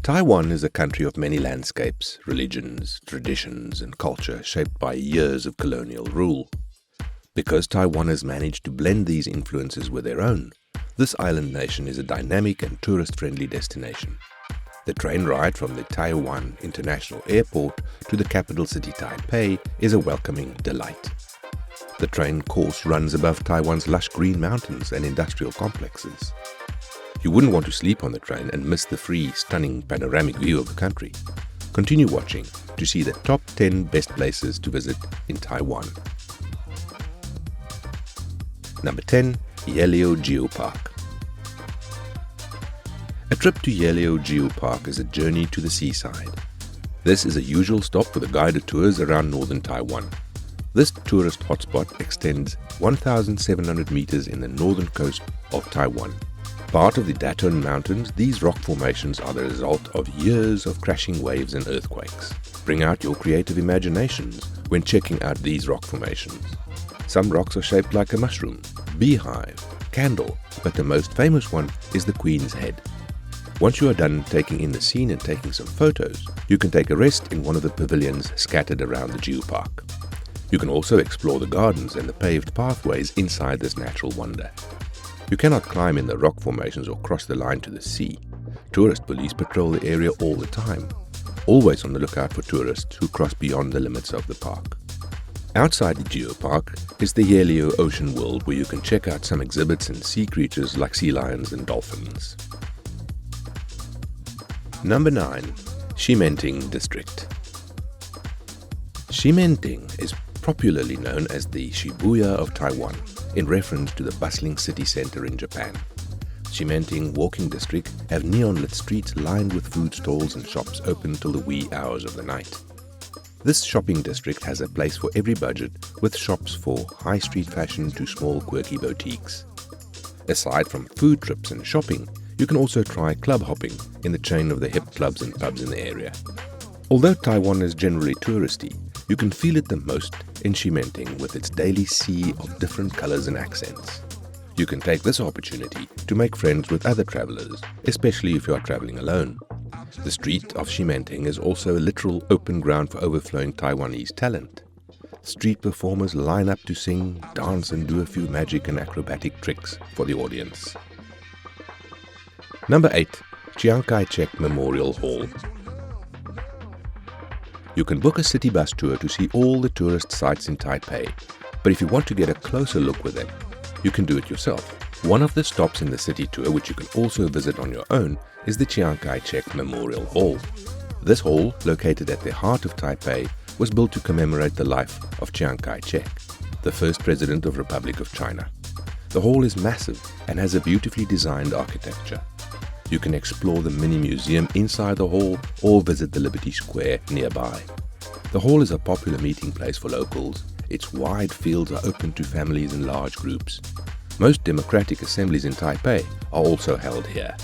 Taiwan is a country of many landscapes, religions, traditions, and culture shaped by years of colonial rule. Because Taiwan has managed to blend these influences with their own, this island nation is a dynamic and tourist-friendly destination. The train ride from the Taoyuan International Airport to the capital city Taipei is a welcoming delight. The train course runs above Taiwan's lush green mountains and industrial complexes. You wouldn't want to sleep on the train and miss the free, stunning panoramic view of the country. Continue watching to see the top 10 best places to visit in Taiwan. Number 10. Yehliu Geopark. A trip to Yehliu Geopark is a journey to the seaside. This is a usual stop for the guided tours around northern Taiwan. This tourist hotspot extends 1,700 meters in the northern coast of Taiwan. Part of the Datun Mountains, these rock formations are the result of years of crashing waves and earthquakes. Bring out your creative imaginations when checking out these rock formations. Some rocks are shaped like a mushroom, beehive, candle, but the most famous one is the Queen's Head. Once you are done taking in the scene and taking some photos, you can take a rest in one of the pavilions scattered around the geopark. You can also explore the gardens and the paved pathways inside this natural wonder. You cannot climb in the rock formations or cross the line to the sea. Tourist police patrol the area all the time, always on the lookout for tourists who cross beyond the limits of the park. Outside the geopark is the Yehliu Ocean World, where you can check out some exhibits and sea creatures like sea lions and dolphins. Number 9. Ximending District. Ximending is popularly known as the Shibuya of Taiwan, in reference to the bustling city center in Japan. Ximending Walking District have neon-lit streets lined with food stalls and shops open till the wee hours of the night. This shopping district has a place for every budget, with shops for high street fashion to small quirky boutiques. Aside from food trips and shopping, you can also try club hopping in the chain of the hip clubs and pubs in the area. Although Taiwan is generally touristy, you can feel it the most in Ximending with its daily sea of different colors and accents. You can take this opportunity to make friends with other travelers, especially if you are traveling alone. The street of Ximending is also a literal open ground for overflowing Taiwanese talent. Street performers line up to sing, dance and do a few magic and acrobatic tricks for the audience. Number 8. Chiang Memorial Hall. You can book a city bus tour to see all the tourist sites in Taipei, but if you want to get a closer look with them, you can do it yourself. One of the stops in the city tour, which you can also visit on your own, is the Chiang Memorial Hall. This hall, located at the heart of Taipei, was built to commemorate the life of Chiang Kai-shek, the first president of Republic of China. The hall is massive and has a beautifully designed architecture. You can explore the mini museum inside the hall or visit the Liberty Square nearby. The hall is a popular meeting place for locals. Its wide fields are open to families and large groups. Most democratic assemblies in Taipei are also held here.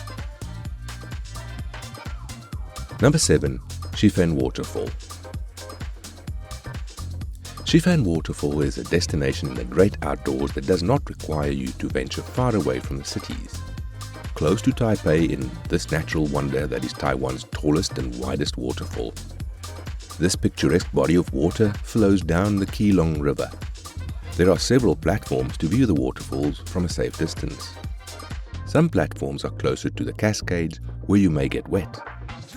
Number 7. Shifen Waterfall. Shifen Waterfall is a destination in the great outdoors that does not require you to venture far away from the cities. Close to Taipei in this natural wonder that is Taiwan's tallest and widest waterfall. This picturesque body of water flows down the Keelong River. There are several platforms to view the waterfalls from a safe distance. Some platforms are closer to the cascades where you may get wet.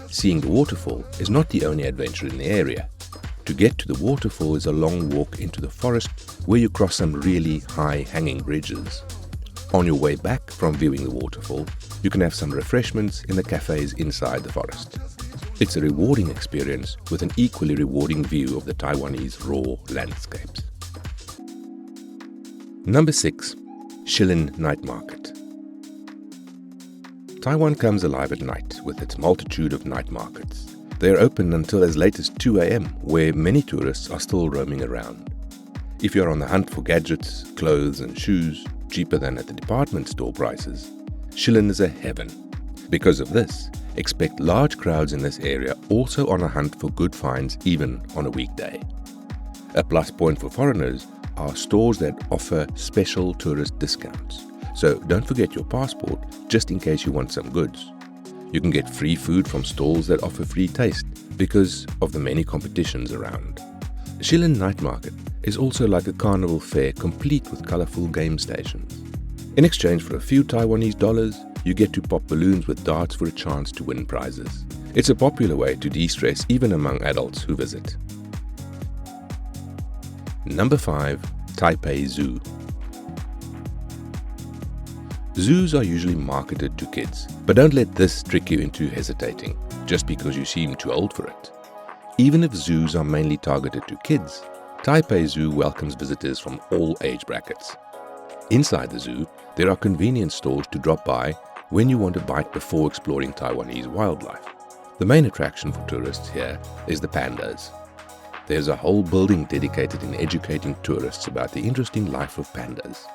Seeing the waterfall is not the only adventure in the area. To get to the waterfall is a long walk into the forest where you cross some really high hanging bridges. On your way back from viewing the waterfall, you can have some refreshments in the cafes inside the forest. It's a rewarding experience with an equally rewarding view of the Taiwanese raw landscapes. Number 6. Shilin Night Market. Taiwan comes alive at night with its multitude of night markets. They are open until as late as 2 a.m., where many tourists are still roaming around. If you are on the hunt for gadgets, clothes and shoes, cheaper than at the department store prices, Shilin is a heaven. Because of this, expect large crowds in this area also on a hunt for good finds even on a weekday. A plus point for foreigners are stores that offer special tourist discounts. So don't forget your passport just in case you want some goods. You can get free food from stalls that offer free taste because of the many competitions around. Shilin Night Market is also like a carnival fair complete with colorful game stations. In exchange for a few Taiwanese dollars, you get to pop balloons with darts for a chance to win prizes. It's a popular way to de-stress even among adults who visit. Number 5. Taipei Zoo. Zoos are usually marketed to kids, but don't let this trick you into hesitating just because you seem too old for it. Even if zoos are mainly targeted to kids, Taipei Zoo welcomes visitors from all age brackets. Inside the zoo, there are convenience stores to drop by when you want a bite before exploring Taiwanese wildlife. The main attraction for tourists here is the pandas. There's a whole building dedicated in educating tourists about the interesting life of pandas.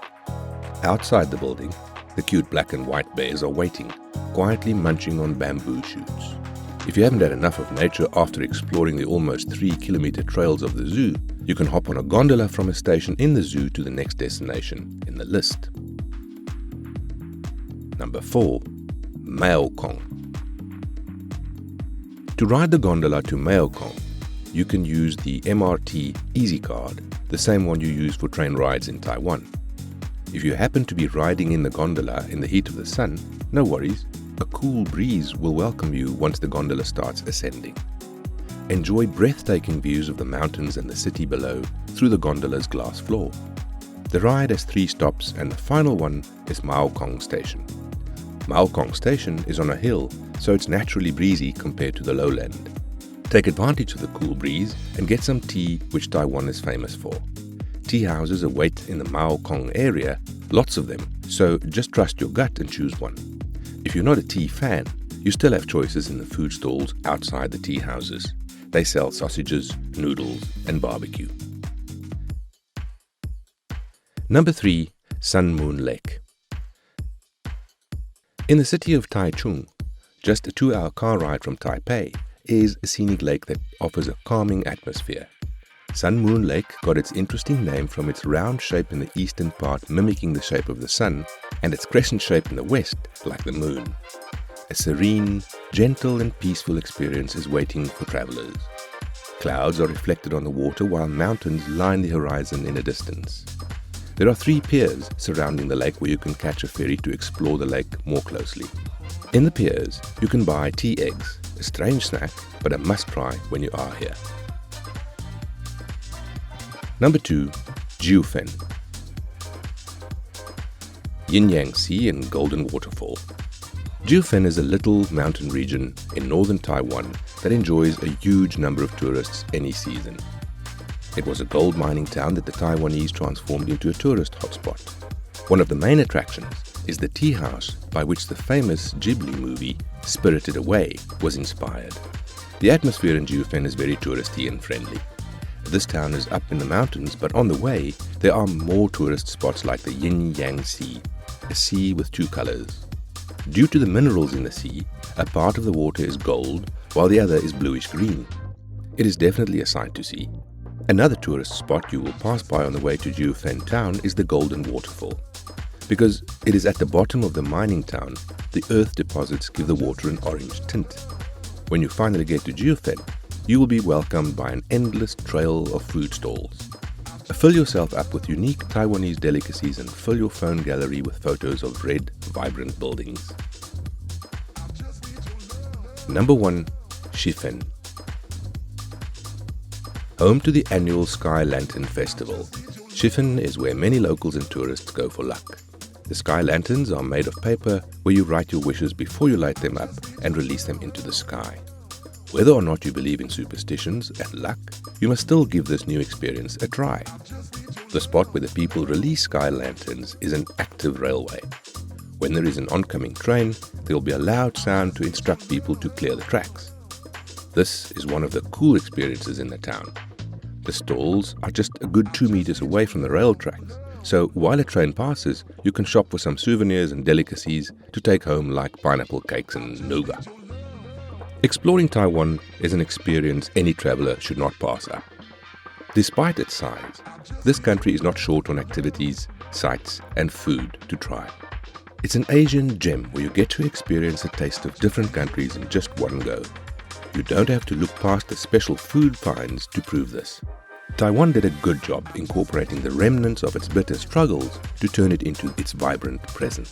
Outside the building, the cute black and white bears are waiting, quietly munching on bamboo shoots. If you haven't had enough of nature after exploring the almost 3-kilometer trails of the zoo, you can hop on a gondola from a station in the zoo to the next destination in the list. Number 4. Mao Kong. To ride the gondola to Mao Kong, you can use the MRT Easy Card, the same one you use for train rides in Taiwan. If you happen to be riding in the gondola in the heat of the sun, no worries, a cool breeze will welcome you once the gondola starts ascending. Enjoy breathtaking views of the mountains and the city below through the gondola's glass floor. The ride has 3 stops and the final one is Mao Kong Station. Mao Kong Station is on a hill, so it's naturally breezy compared to the lowland. Take advantage of the cool breeze and get some tea, which Taiwan is famous for. Tea houses await in the Mao Kong area, lots of them, so just trust your gut and choose one. If you're not a tea fan, you still have choices in the food stalls outside the tea houses. They sell sausages, noodles, and barbecue. Number 3. Sun Moon Lake. In the city of Taichung, just a 2-hour car ride from Taipei, is a scenic lake that offers a calming atmosphere. Sun Moon Lake got its interesting name from its round shape in the eastern part mimicking the shape of the sun, and its crescent shape in the west like the moon. A serene, gentle and peaceful experience is waiting for travelers. Clouds are reflected on the water while mountains line the horizon in the distance. There are 3 piers surrounding the lake where you can catch a ferry to explore the lake more closely. In the piers, you can buy tea eggs, a strange snack but a must-try when you are here. Number 2. Jiufen. Yin-Yang Sea and Golden Waterfall. Jiufen is a little mountain region in northern Taiwan that enjoys a huge number of tourists any season. It was a gold mining town that the Taiwanese transformed into a tourist hotspot. One of the main attractions is the tea house by which the famous Ghibli movie Spirited Away was inspired. The atmosphere in Jiufen is very touristy and friendly. This town is up in the mountains, but on the way there are more tourist spots like the Yin-Yang Sea, a sea with 2 colors. Due to the minerals in the sea, a part of the water is gold while the other is bluish-green. It is definitely a sight to see. Another tourist spot you will pass by on the way to Jiufen town is the Golden Waterfall. Because it is at the bottom of the mining town, the earth deposits give the water an orange tint. When you finally get to Jiufen, you will be welcomed by an endless trail of food stalls. Fill yourself up with unique Taiwanese delicacies and fill your phone gallery with photos of red, vibrant buildings. Number 1. Shifen. Home to the annual Sky Lantern Festival, Shifen is where many locals and tourists go for luck. The sky lanterns are made of paper where you write your wishes before you light them up and release them into the sky. Whether or not you believe in superstitions and luck, you must still give this new experience a try. The spot where the people release sky lanterns is an active railway. When there is an oncoming train, there will be a loud sound to instruct people to clear the tracks. This is one of the cool experiences in the town. The stalls are just a good 2 meters away from the rail tracks, so while a train passes, you can shop for some souvenirs and delicacies to take home like pineapple cakes and nougat. Exploring Taiwan is an experience any traveler should not pass up. Despite its size, this country is not short on activities, sights and food to try. It's an Asian gem where you get to experience a taste of different countries in just one go. You don't have to look past the special food finds to prove this. Taiwan did a good job incorporating the remnants of its bitter struggles to turn it into its vibrant present.